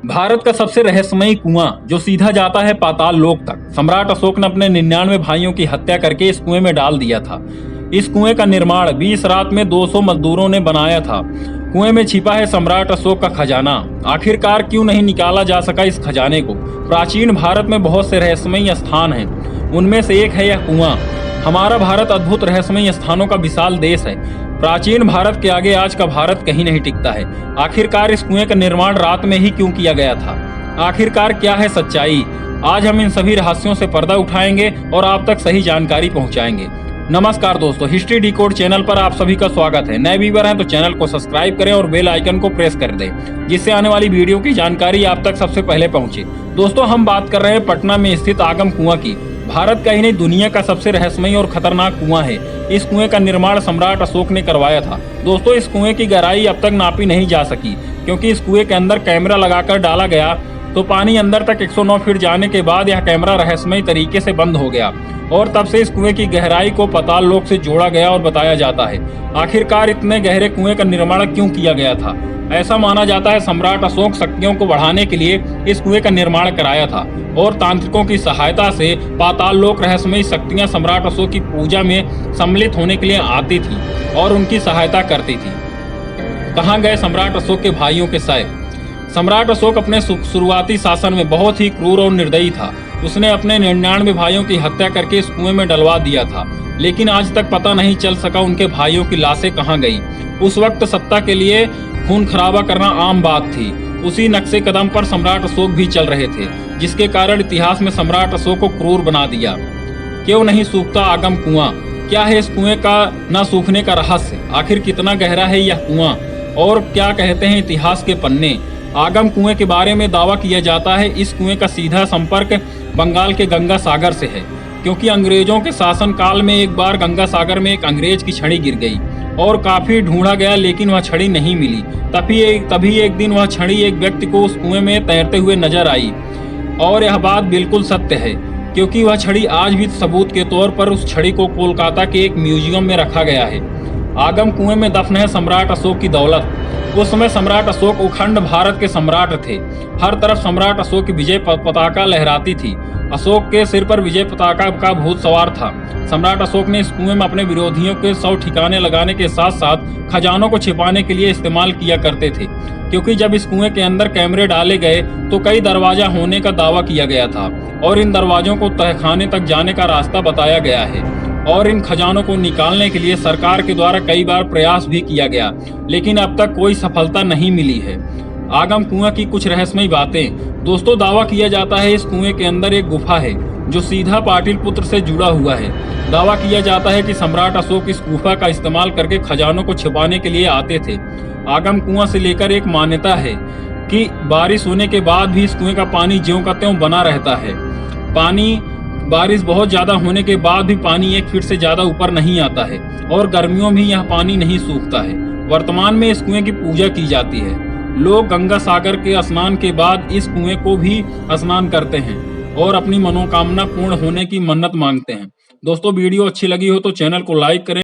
भारत का सबसे रहस्यमयी कुआं जो सीधा जाता है पाताल लोक तक। सम्राट अशोक ने अपने 99 भाइयों की हत्या करके इस कुएं में डाल दिया था। इस कुएं का निर्माण 20 रात में 200 मजदूरों ने बनाया था। कुएं में छिपा है सम्राट अशोक का खजाना। आखिरकार क्यों नहीं निकाला जा सका इस खजाने को? प्राचीन भारत में बहुत से रहस्यमयी स्थान हैं, उनमें से एक है यह कुआं। हमारा भारत अद्भुत रहस्यमयी स्थानों का विशाल देश है। प्राचीन भारत के आगे आज का भारत कहीं नहीं टिकता है। आखिरकार इस कुएं का निर्माण रात में ही क्यों किया गया था? आखिरकार क्या है सच्चाई? आज हम इन सभी रहस्यों से पर्दा उठाएंगे और आप तक सही जानकारी पहुंचाएंगे। नमस्कार दोस्तों, हिस्ट्री डिकोड चैनल पर आप सभी का स्वागत है। नए व्यूअर हैं तो चैनल को सब्सक्राइब करें और बेल आइकन को प्रेस कर दें, जिससे आने वाली वीडियो की जानकारी आप तक सबसे पहले पहुंचे। दोस्तों, हम बात कर रहे हैं पटना में स्थित आगम कुआं की। भारत का ही नहीं, दुनिया का सबसे रहस्यमयी और खतरनाक कुआं है। इस कुएं का निर्माण सम्राट अशोक ने करवाया था। दोस्तों, इस कुएं की गहराई अब तक नापी नहीं जा सकी, क्योंकि इस कुएं के अंदर कैमरा लगाकर डाला गया तो पानी अंदर तक 109 फीट जाने के बाद यह कैमरा रहस्यमयी तरीके से बंद हो गया और तब से इस कुएं की गहराई को पाताल लोक से जोड़ा गया और बताया जाता है। आखिरकार इतने गहरे कुएं का निर्माण क्यों किया गया था? ऐसा माना जाता है सम्राट अशोक शक्तियों को बढ़ाने के लिए इस कुएं का निर्माण कराया था और तांत्रिकों की सहायता से पाताल लोक रहस्यमयी शक्तियां सम्राट अशोक की पूजा में सम्मिलित होने के लिए आती थी और उनकी सहायता करती थी। कहाँ गए सम्राट अशोक के भाइयों के शय? सम्राट अशोक अपने शुरुआती शासन में बहुत ही क्रूर और निर्दयी था। उसने अपने 99 भाइयों की हत्या करके इस कुएं में डलवा दिया था, लेकिन आज तक पता नहीं चल सका उनके भाइयों की लाशें कहाँ गई। उस वक्त सत्ता के लिए खून खराबा करना आम बात थी। उसी नक्शे कदम पर सम्राट अशोक भी चल रहे थे, जिसके कारण इतिहास में सम्राट अशोक को क्रूर बना दिया। क्यों नहीं सूखता आगम कुआं? क्या है इस कुएं का न सूखने का रहस्य? आखिर कितना गहरा है यह कुआं और क्या कहते हैं इतिहास के पन्ने? आगम कुएं के बारे में दावा किया जाता है इस कुएं का सीधा संपर्क बंगाल के गंगा सागर से है, क्योंकि अंग्रेजों के शासन काल में एक बार गंगा सागर में एक अंग्रेज की छड़ी गिर गई और काफी ढूंढा गया, लेकिन वह छड़ी नहीं मिली। तभी एक दिन वह छड़ी एक व्यक्ति को उस कुएं में तैरते हुए नजर आई और यह बात बिल्कुल सत्य है, क्योंकि वह छड़ी आज भी सबूत के तौर पर उस छड़ी को कोलकाता के एक म्यूजियम में रखा गया है। आगम कुएं में दफन है सम्राट अशोक की दौलत। उस समय सम्राट अशोक अखंड भारत के सम्राट थे। हर तरफ सम्राट अशोक की विजय पताका लहराती थी। अशोक के सिर पर विजय पताका का भूत सवार था। सम्राट अशोक ने इस कुएं में अपने विरोधियों के 100 ठिकाने लगाने के साथ साथ खजानों को छिपाने के लिए इस्तेमाल किया करते थे, क्योंकि जब इस कुएं के अंदर कैमरे डाले गए तो कई दरवाजा होने का दावा किया गया था और इन दरवाजों को तहखाने तक जाने का रास्ता बताया गया है। और इन खजानों को निकालने के लिए सरकार के द्वारा कई बार प्रयास भी किया गया, लेकिन अब तक कोई सफलता नहीं मिली है। आगम कुआं की कुछ रहस्यमयी बातें। दोस्तों, दावा किया जाता है इस कुएं के अंदर एक गुफा है जो सीधा पाटलिपुत्र से जुड़ा हुआ है। दावा किया जाता है कि सम्राट अशोक इस गुफा का इस्तेमाल करके खजानों को छिपाने के लिए आते थे। आगम कुआं से लेकर एक मान्यता है कि बारिश होने के बाद भी इस कुएं का पानी ज्यों का त्यों बना रहता है। बारिश बहुत ज्यादा होने के बाद भी पानी 1 फीट से ज्यादा ऊपर नहीं आता है और गर्मियों में यह पानी नहीं सूखता है। वर्तमान में इस कुएं की पूजा की जाती है। लोग गंगा सागर के स्नान के बाद इस कुएं को भी स्नान करते हैं और अपनी मनोकामना पूर्ण होने की मन्नत मांगते हैं। दोस्तों, वीडियो अच्छी लगी हो तो चैनल को लाइक करें।